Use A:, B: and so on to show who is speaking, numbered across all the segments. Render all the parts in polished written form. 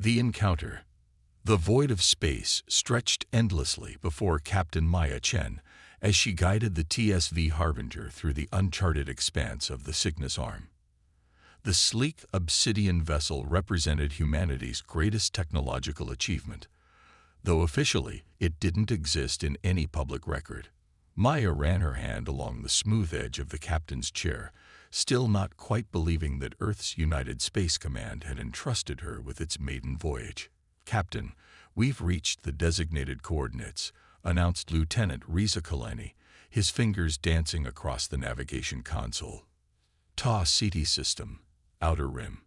A: The encounter. The void of space stretched endlessly before Captain Maya Chen as she guided the TSV Harbinger through the uncharted expanse of the Cygnus Arm. The sleek obsidian vessel represented humanity's greatest technological achievement, though officially it didn't exist in any public record. Maya ran her hand along the smooth edge of the captain's chair, still not quite believing that Earth's United Space Command had entrusted her with its maiden voyage. "Captain, we've reached the designated coordinates," announced Lieutenant Reza Kalani, his fingers dancing across the navigation console. "Ta Ceti System, Outer Rim."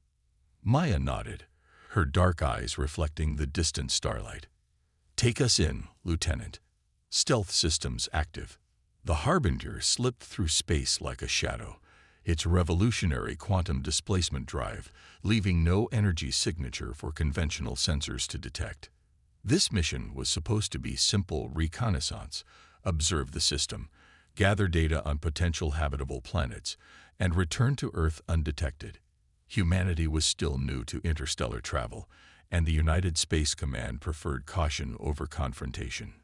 A: Maya nodded, her dark eyes reflecting the distant starlight. "Take us in, Lieutenant. Stealth systems active." The Harbinger slipped through space like a shadow, its revolutionary quantum displacement drive leaving no energy signature for conventional sensors to detect. This mission was supposed to be simple reconnaissance, observe the system, gather data on potential habitable planets, and return to Earth undetected. Humanity was still new to interstellar travel, and the United Space Command preferred caution over confrontation.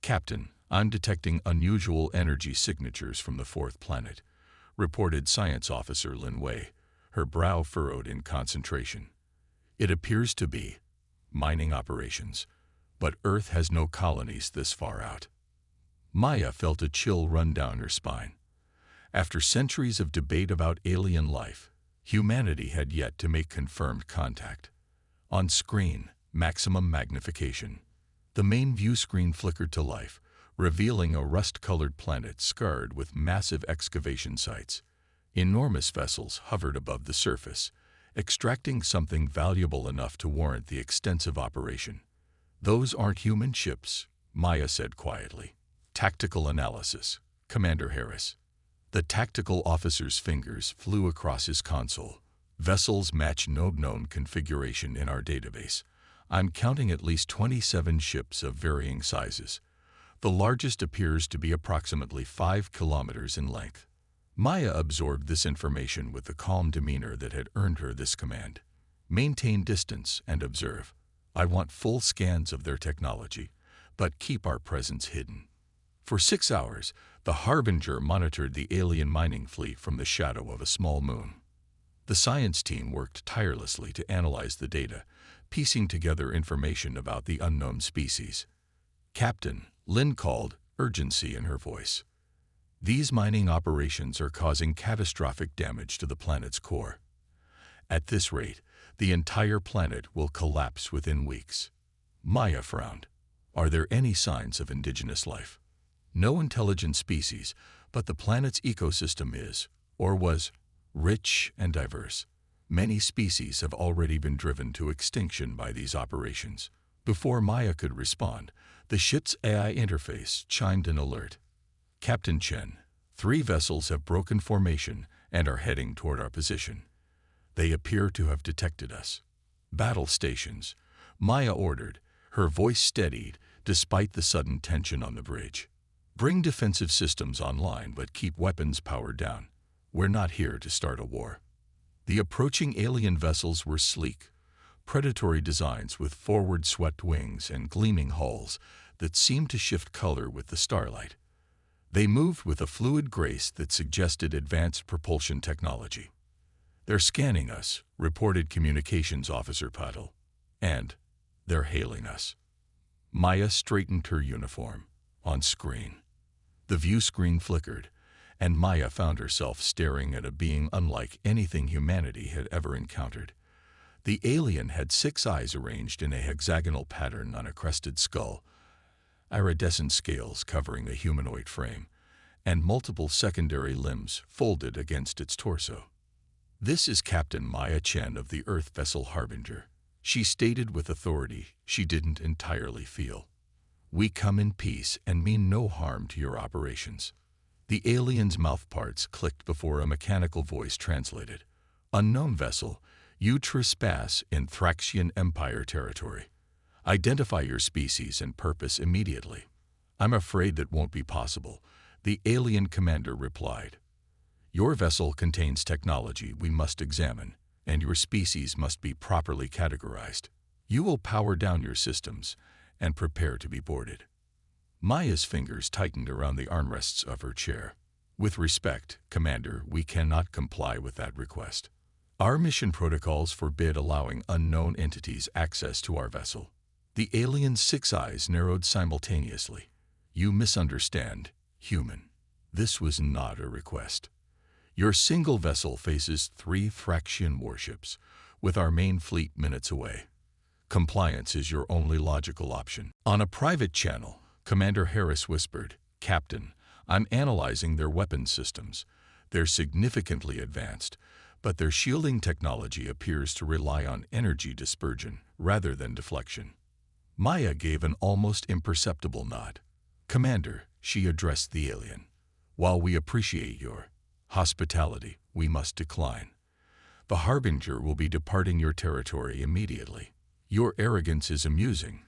A: "Captain, I'm detecting unusual energy signatures from the fourth planet," reported Science Officer Lin Wei, her brow furrowed in concentration. "It appears to be mining operations, but Earth has no colonies this far out." Maya felt a chill run down her spine. After centuries of debate about alien life, humanity had yet to make confirmed contact. On screen, maximum magnification. The main view screen flickered to life, revealing a rust-colored planet scarred with massive excavation sites. Enormous vessels hovered above the surface, extracting something valuable enough to warrant the extensive operation. "Those aren't human ships," Maya said quietly. "Tactical analysis, Commander Harris." The tactical officer's fingers flew across his console. "Vessels match no known configuration in our database. I'm counting at least 27 ships of varying sizes. The largest appears to be approximately 5 kilometers in length." Maya absorbed this information with the calm demeanor that had earned her this command. "Maintain distance and observe. I want full scans of their technology, but keep our presence hidden." For 6 hours, the Harbinger monitored the alien mining fleet from the shadow of a small moon. The science team worked tirelessly to analyze the data, piecing together information about the unknown species. "Captain," Lin called, urgency in her voice. "These mining operations are causing catastrophic damage to the planet's core. At this rate, the entire planet will collapse within weeks." Maya frowned. "Are there any signs of indigenous life?" "No intelligent species, but the planet's ecosystem is, or was, rich and diverse. Many species have already been driven to extinction by these operations." Before Maya could respond, the ship's AI interface chimed an alert. "Captain Chen, 3 vessels have broken formation and are heading toward our position. They appear to have detected us." "Battle stations," Maya ordered, her voice steadied despite the sudden tension on the bridge. "Bring defensive systems online but keep weapons powered down. We're not here to start a war." The approaching alien vessels were sleek, predatory designs with forward-swept wings and gleaming hulls that seemed to shift color with the starlight. They moved with a fluid grace that suggested advanced propulsion technology. "They're scanning us," reported Communications Officer Patel. "And they're hailing us." Maya straightened her uniform. On screen. The view screen flickered, and Maya found herself staring at a being unlike anything humanity had ever encountered. The alien had 6 eyes arranged in a hexagonal pattern on a crested skull, iridescent scales covering the humanoid frame, and multiple secondary limbs folded against its torso. "This is Captain Maya Chen of the Earth vessel Harbinger," she stated with authority she didn't entirely feel. "We come in peace and mean no harm to your operations." The alien's mouthparts clicked before a mechanical voice translated. "Unknown vessel, you trespass in Thraxian Empire territory. Identify your species and purpose immediately." "I'm afraid that won't be possible," the alien commander replied. "Your vessel contains technology we must examine, and your species must be properly categorized." You will power down your systems and prepare to be boarded. Maya's fingers tightened around the armrests of her chair. With respect, Commander, we cannot comply with that request. Our mission protocols forbid allowing unknown entities access to our vessel. The alien's 6 eyes narrowed simultaneously. You misunderstand, human. This was not a request. Your single vessel faces 3 Thraxian warships, with our main fleet minutes away. Compliance is your only logical option. On a private channel, Commander Harris whispered, Captain, I'm analyzing their weapons systems. They're significantly advanced, but their shielding technology appears to rely on energy dispersion rather than deflection. Maya gave an almost imperceptible nod. Commander, she addressed the alien. While we appreciate your hospitality, we must decline. The Harbinger will be departing your territory immediately. Your arrogance is amusing,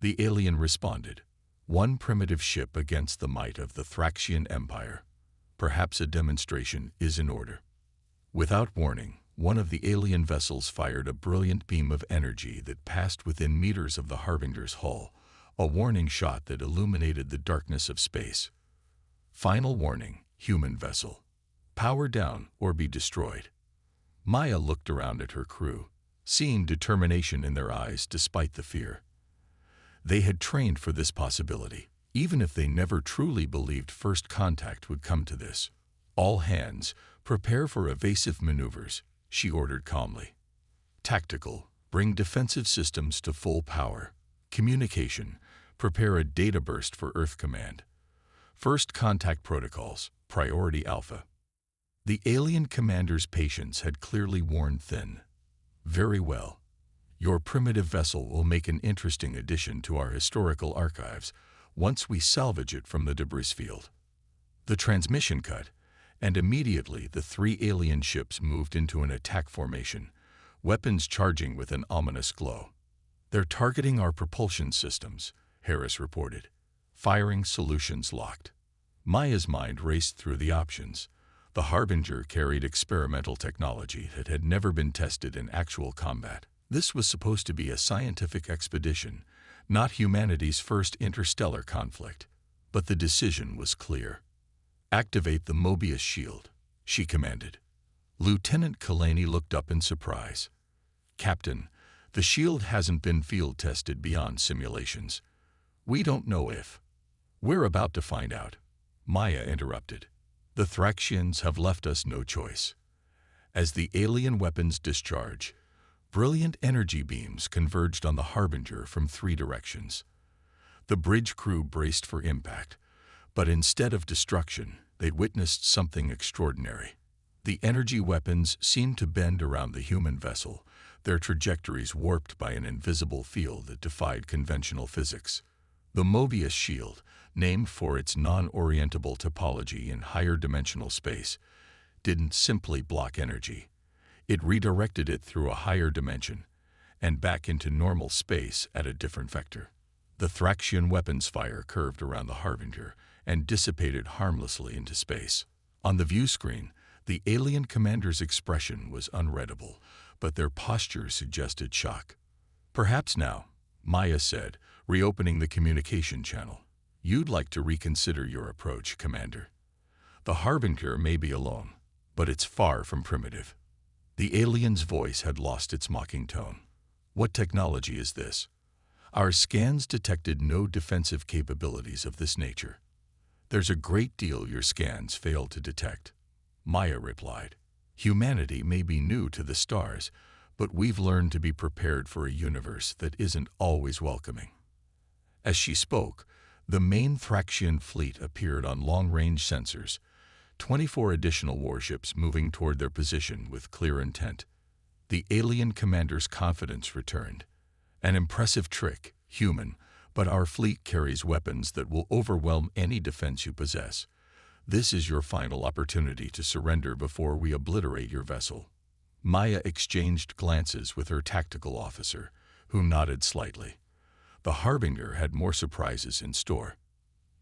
A: the alien responded. One primitive ship against the might of the Thraxian Empire. Perhaps a demonstration is in order. Without warning, one of the alien vessels fired a brilliant beam of energy that passed within meters of the Harbinger's hull, a warning shot that illuminated the darkness of space. Final warning, human vessel. Power down or be destroyed. Maya looked around at her crew, seeing determination in their eyes despite the fear. They had trained for this possibility, even if they never truly believed first contact would come to this. All hands, prepare for evasive maneuvers, she ordered calmly. Tactical, bring defensive systems to full power. Communication, prepare a data burst for Earth Command. First contact protocols, priority alpha. The alien commander's patience had clearly worn thin. Very well. Your primitive vessel will make an interesting addition to our historical archives once we salvage it from the debris field. The transmission cut, and immediately the 3 alien ships moved into an attack formation, weapons charging with an ominous glow. They're targeting our propulsion systems, Harris reported. Firing solutions locked. Maya's mind raced through the options. The Harbinger carried experimental technology that had never been tested in actual combat. This was supposed to be a scientific expedition, not humanity's first interstellar conflict. But the decision was clear. Activate the Mobius shield, she commanded. Lieutenant Kalani looked up in surprise. Captain, the shield hasn't been field tested beyond simulations. We don't know if. We're about to find out. Maya interrupted. The Thraxians have left us no choice. As the alien weapons discharge, brilliant energy beams converged on the Harbinger from 3 directions. The bridge crew braced for impact, but instead of destruction, they witnessed something extraordinary. The energy weapons seemed to bend around the human vessel, their trajectories warped by an invisible field that defied conventional physics. The Mobius shield, named for its non-orientable topology in higher dimensional space, didn't simply block energy. It redirected it through a higher dimension and back into normal space at a different vector. The Thraxian weapons fire curved around the Harbinger and dissipated harmlessly into space. On the view screen, the alien commander's expression was unreadable, but their posture suggested shock. Perhaps now, Maya said, reopening the communication channel. You'd like to reconsider your approach, Commander. The Harbinger may be alone, but it's far from primitive. The alien's voice had lost its mocking tone. What technology is this? Our scans detected no defensive capabilities of this nature. There's a great deal your scans failed to detect. Maya replied. Humanity may be new to the stars, but we've learned to be prepared for a universe that isn't always welcoming. As she spoke, the main Thraxian fleet appeared on long-range sensors, 24 additional warships moving toward their position with clear intent. The alien commander's confidence returned. An impressive trick, human, but our fleet carries weapons that will overwhelm any defense you possess. This is your final opportunity to surrender before we obliterate your vessel. Maya exchanged glances with her tactical officer, who nodded slightly. The Harbinger had more surprises in store.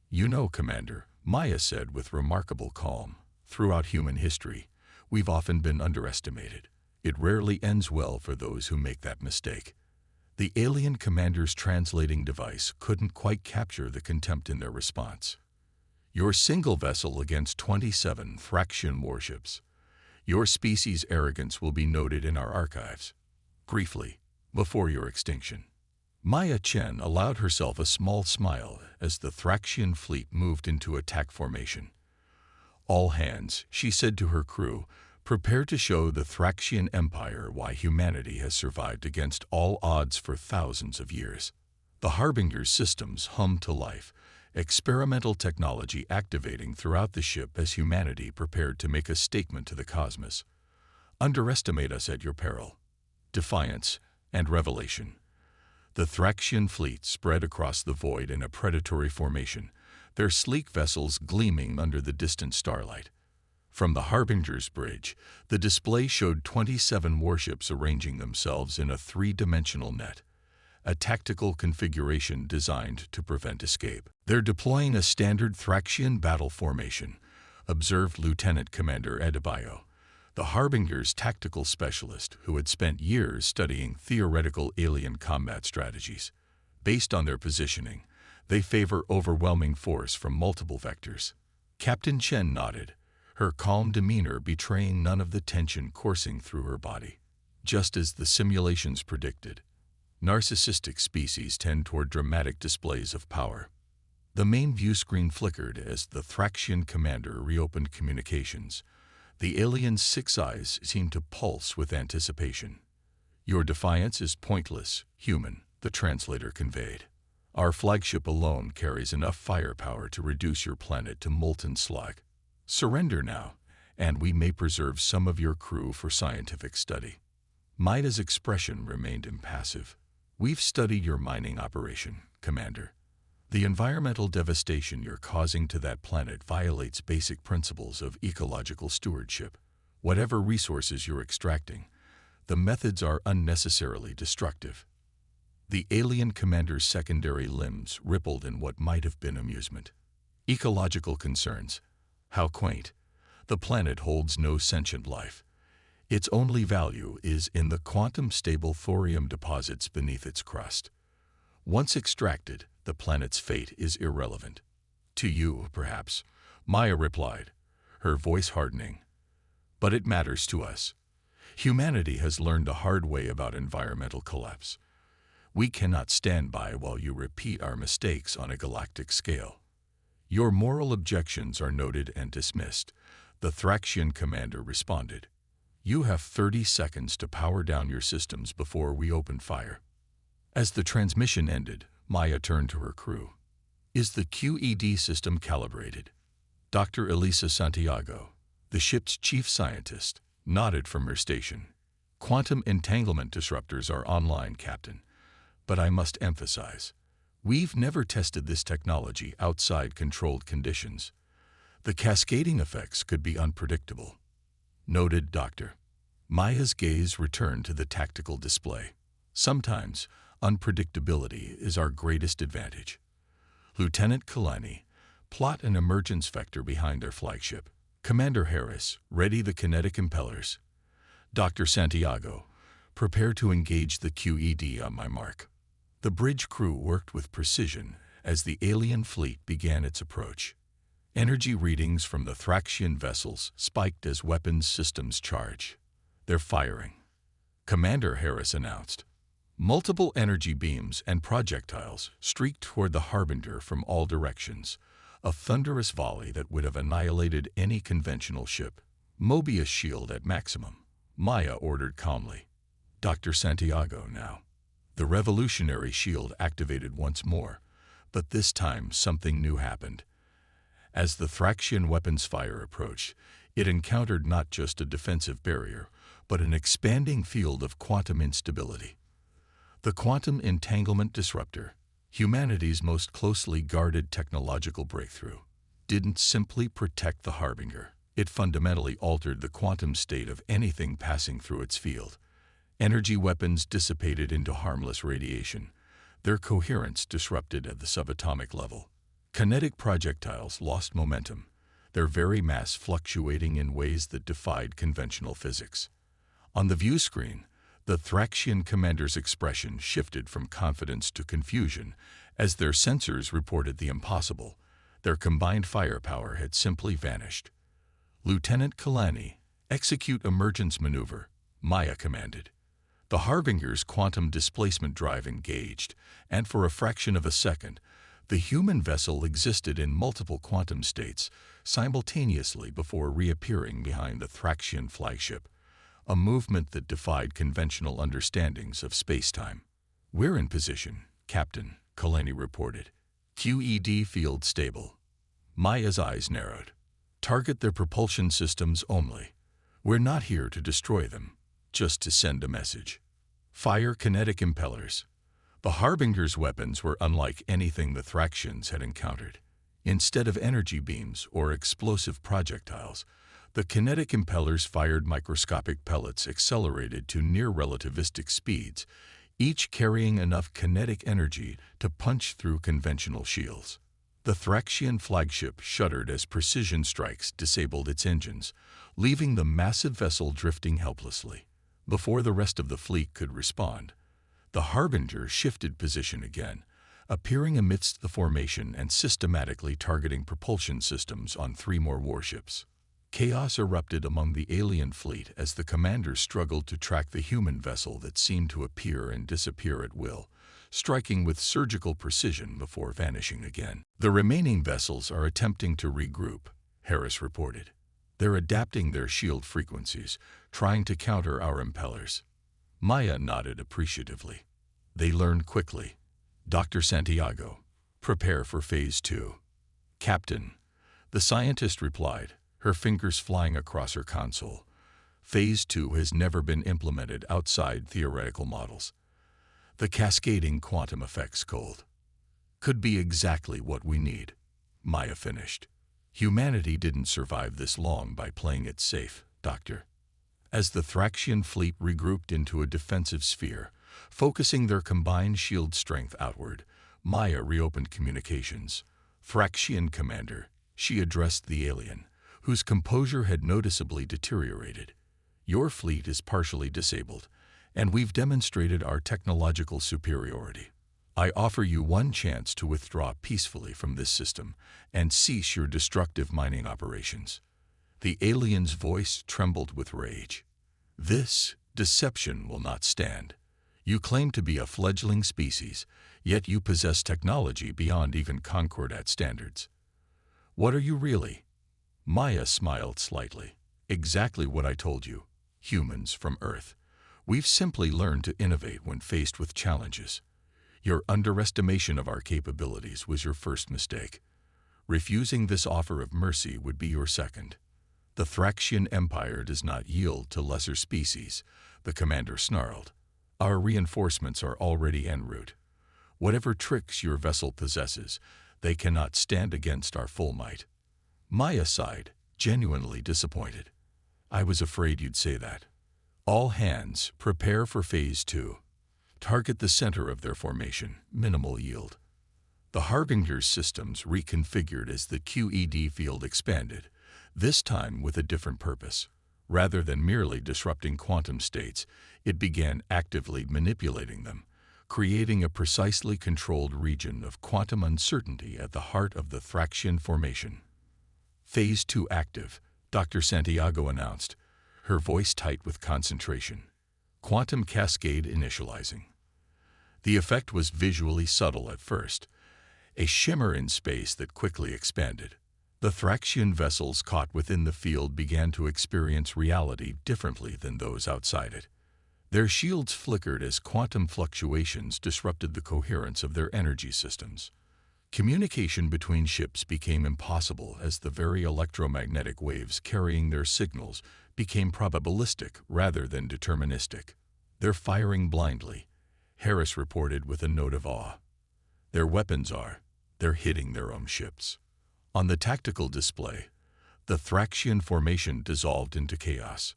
A: You know, Commander, Maya said with remarkable calm, throughout human history, we've often been underestimated. It rarely ends well for those who make that mistake. The alien commander's translating device couldn't quite capture the contempt in their response. Your single vessel against 27 Thraxian warships. Your species' arrogance will be noted in our archives. Briefly, before your extinction. Maya Chen allowed herself a small smile as the Thraxian fleet moved into attack formation. All hands, she said to her crew, prepare to show the Thraxian Empire why humanity has survived against all odds for thousands of years. The Harbinger's systems hummed to life, experimental technology activating throughout the ship as humanity prepared to make a statement to the cosmos. Underestimate us at your peril. Defiance and revelation. The Thraxian fleet spread across the void in a predatory formation, their sleek vessels gleaming under the distant starlight. From the Harbinger's bridge, the display showed 27 warships arranging themselves in a three-dimensional net, a tactical configuration designed to prevent escape. They're deploying a standard Thraxian battle formation, observed Lieutenant Commander Adebayo, the Harbinger's tactical specialist who had spent years studying theoretical alien combat strategies. Based on their positioning, they favor overwhelming force from multiple vectors. Captain Chen nodded, her calm demeanor betraying none of the tension coursing through her body. Just as the simulations predicted, narcissistic species tend toward dramatic displays of power. The main view screen flickered as the Thraxian commander reopened communications. The alien's 6 eyes seemed to pulse with anticipation. Your defiance is pointless, human, the translator conveyed. Our flagship alone carries enough firepower to reduce your planet to molten slag. Surrender now, and we may preserve some of your crew for scientific study. Maida's expression remained impassive. We've studied your mining operation, Commander. The environmental devastation you're causing to that planet violates basic principles of ecological stewardship. Whatever resources you're extracting, the methods are unnecessarily destructive. The alien commander's secondary limbs rippled in what might have been amusement. Ecological concerns. How quaint. The planet holds no sentient life. Its only value is in the quantum-stable thorium deposits beneath its crust. Once extracted, the planet's fate is irrelevant. To you, perhaps, Maya replied, her voice hardening. But it matters to us. Humanity has learned the hard way about environmental collapse. We cannot stand by while you repeat our mistakes on a galactic scale. Your moral objections are noted and dismissed, the Thraxian commander responded. You have 30 seconds to power down your systems before we open fire. As the transmission ended, Maya turned to her crew. Is the QED system calibrated? Dr. Elisa Santiago, the ship's chief scientist, nodded from her station. Quantum entanglement disruptors are online, Captain. But I must emphasize, we've never tested this technology outside controlled conditions. The cascading effects could be unpredictable. Noted, Doctor. Maya's gaze returned to the tactical display. Sometimes, unpredictability is our greatest advantage. Lieutenant Kalani, plot an emergence vector behind their flagship. Commander Harris, ready the kinetic impellers. Dr. Santiago, prepare to engage the QED on my mark. The bridge crew worked with precision as the alien fleet began its approach. Energy readings from the Thraxian vessels spiked as weapons systems charge. They're firing. Commander Harris announced. Multiple energy beams and projectiles streaked toward the Harbinger from all directions, a thunderous volley that would have annihilated any conventional ship. Mobius shield at maximum, Maya ordered calmly. Dr. Santiago now. The revolutionary shield activated once more, but this time something new happened. As the Thraxian weapons fire approached, it encountered not just a defensive barrier, but an expanding field of quantum instability. The quantum entanglement disruptor, humanity's most closely guarded technological breakthrough, didn't simply protect the Harbinger. It fundamentally altered the quantum state of anything passing through its field. Energy weapons dissipated into harmless radiation, their coherence disrupted at the subatomic level. Kinetic projectiles lost momentum, their very mass fluctuating in ways that defied conventional physics. On the view screen, The Thraxian commander's expression shifted from confidence to confusion as their sensors reported the impossible. Their combined firepower had simply vanished. "Lieutenant Kalani, execute emergence maneuver," Maya commanded. The Harbinger's quantum displacement drive engaged, and for a fraction of a second, the human vessel existed in multiple quantum states simultaneously before reappearing behind the Thraxian flagship, a movement that defied conventional understandings of space-time. "We're in position, Captain," Kalani reported. "QED field stable." Maya's eyes narrowed. "Target their propulsion systems only. We're not here to destroy them, just to send a message." "Fire kinetic impellers." The Harbinger's weapons were unlike anything the Thraxians had encountered. Instead of energy beams or explosive projectiles, the kinetic impellers fired microscopic pellets accelerated to near-relativistic speeds, each carrying enough kinetic energy to punch through conventional shields. The Thraxian flagship shuddered as precision strikes disabled its engines, leaving the massive vessel drifting helplessly. Before the rest of the fleet could respond, the Harbinger shifted position again, appearing amidst the formation and systematically targeting propulsion systems on 3 more warships. Chaos erupted among the alien fleet as the commanders struggled to track the human vessel that seemed to appear and disappear at will, striking with surgical precision before vanishing again. "The remaining vessels are attempting to regroup," Harris reported. "They're adapting their shield frequencies, trying to counter our impellers." Maya nodded appreciatively. "They learned quickly. Dr. Santiago, prepare for Phase 2. "Captain," the scientist replied, her fingers flying across her console. "Phase 2 has never been implemented outside theoretical models. The cascading quantum effects cold. Could be exactly what we need," Maya finished. "Humanity didn't survive this long by playing it safe, Doctor." As the Thraxian fleet regrouped into a defensive sphere, focusing their combined shield strength outward, Maya reopened communications. "Thraxian Commander," she addressed the alien, whose composure had noticeably deteriorated. "Your fleet is partially disabled, and we've demonstrated our technological superiority. I offer you one chance to withdraw peacefully from this system and cease your destructive mining operations." The alien's voice trembled with rage. "This deception will not stand. You claim to be a fledgling species, yet you possess technology beyond even Concordat standards. What are you really?" Maya smiled slightly. "Exactly what I told you. Humans from Earth. We've simply learned to innovate when faced with challenges. Your underestimation of our capabilities was your first mistake. Refusing this offer of mercy would be your second." "The Thraxian Empire does not yield to lesser species," the commander snarled. "Our reinforcements are already en route. Whatever tricks your vessel possesses, they cannot stand against our full might." Maya sighed, genuinely disappointed. "I was afraid you'd say that. All hands, prepare for Phase 2. Target the center of their formation, minimal yield." The Harbinger's systems reconfigured as the QED field expanded, this time with a different purpose. Rather than merely disrupting quantum states, it began actively manipulating them, creating a precisely controlled region of quantum uncertainty at the heart of the Thraxian formation. "Phase 2 active," Dr. Santiago announced, her voice tight with concentration. "Quantum cascade initializing." The effect was visually subtle at first, a shimmer in space that quickly expanded. The Thraxian vessels caught within the field began to experience reality differently than those outside it. Their shields flickered as quantum fluctuations disrupted the coherence of their energy systems. Communication between ships became impossible as the very electromagnetic waves carrying their signals became probabilistic rather than deterministic. "They're firing blindly," Harris reported with a note of awe. "Their weapons are. They're hitting their own ships." On the tactical display, the Thraxian formation dissolved into chaos.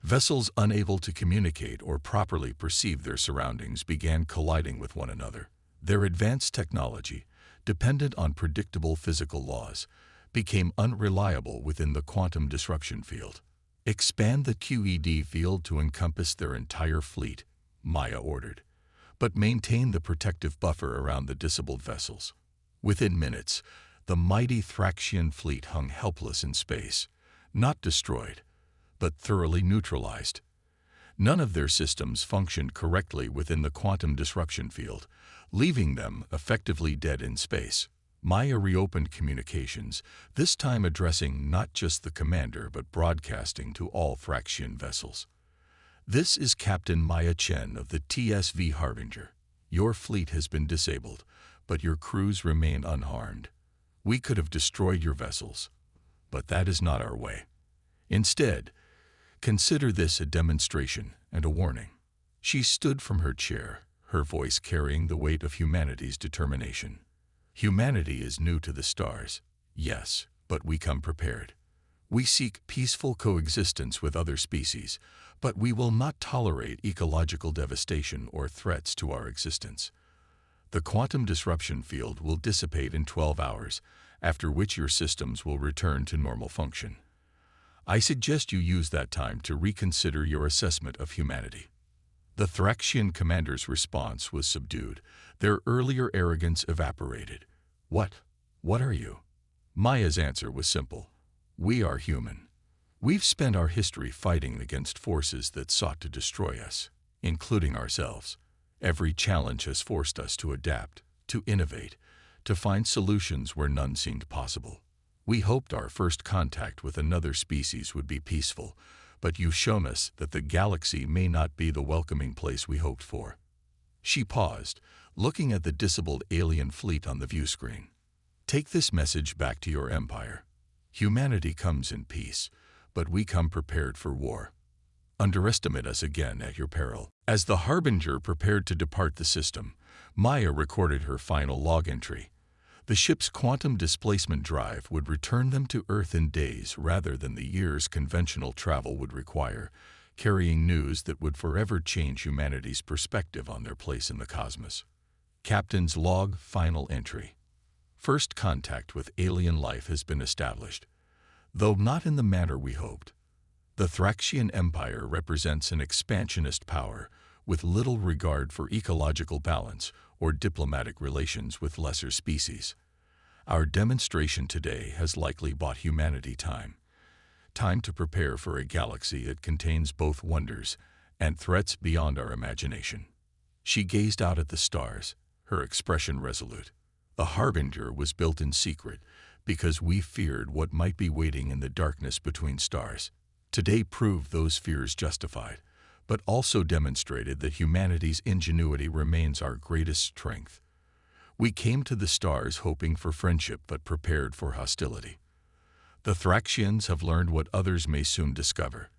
A: Vessels unable to communicate or properly perceive their surroundings began colliding with one another. Their advanced technology, dependent on predictable physical laws, became unreliable within the quantum disruption field. Expand the QED field to encompass their entire fleet, Maya ordered, but maintain the protective buffer around the disabled vessels. Within minutes, the mighty Thraxian fleet hung helpless in space, not destroyed, but thoroughly neutralized. None of their systems functioned correctly within the quantum disruption field, leaving them effectively dead in space. Maya reopened communications, this time addressing not just the commander but broadcasting to all Thraxian vessels. "This is Captain Maya Chen of the TSV Harbinger. Your fleet has been disabled, but your crews remain unharmed. We could have destroyed your vessels, but that is not our way. Instead, consider this a demonstration and a warning." She stood from her chair, her voice carrying the weight of humanity's determination. "Humanity is new to the stars, yes, but we come prepared. We seek peaceful coexistence with other species, but we will not tolerate ecological devastation or threats to our existence. The quantum disruption field will dissipate in 12 hours, after which your systems will return to normal function. I suggest you use that time to reconsider your assessment of humanity." The Thraxian commander's response was subdued, their earlier arrogance evaporated. What are you?" Maya's answer was simple. "We are human. We've spent our history fighting against forces that sought to destroy us, including ourselves. Every challenge has forced us to adapt, to innovate, to find solutions where none seemed possible. We hoped our first contact with another species would be peaceful, but you've shown us that the galaxy may not be the welcoming place we hoped for." She paused, looking at the disabled alien fleet on the view screen. "Take this message back to your empire. Humanity comes in peace, but we come prepared for war. Underestimate us again at your peril." As the Harbinger prepared to depart the system, Maya recorded her final log entry. The ship's quantum displacement drive would return them to Earth in days rather than the years conventional travel would require, carrying news that would forever change humanity's perspective on their place in the cosmos. Captain's log final entry. "First contact with alien life has been established, though not in the manner we hoped. The Thraxian Empire represents an expansionist power with little regard for ecological balance or diplomatic relations with lesser species. Our demonstration today has likely bought humanity time to prepare for a galaxy that contains both wonders and threats beyond our imagination." She gazed out at the stars, her expression resolute. "The Harbinger was built in secret because we feared what might be waiting in the darkness between stars. Today proved those fears justified, but also demonstrated that humanity's ingenuity remains our greatest strength. We came to the stars hoping for friendship but prepared for hostility. The Thraxians have learned what others may soon discover.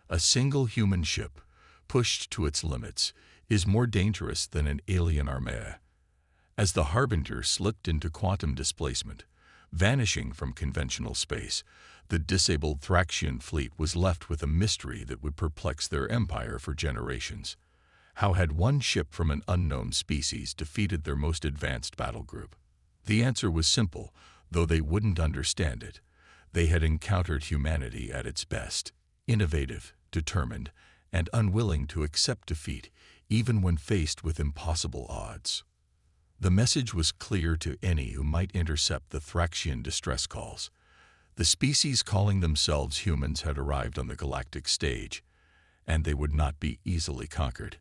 A: A single human ship, pushed to its limits, is more dangerous than an alien armada." As the Harbinger slipped into quantum displacement, vanishing from conventional space, the disabled Thraxian fleet was left with a mystery that would perplex their empire for generations. How had one ship from an unknown species defeated their most advanced battle group? The answer was simple, though they wouldn't understand it. They had encountered humanity at its best, innovative, determined, and unwilling to accept defeat, even when faced with impossible odds. The message was clear to any who might intercept the Thraxian distress calls. The species calling themselves humans had arrived on the galactic stage, and they would not be easily conquered.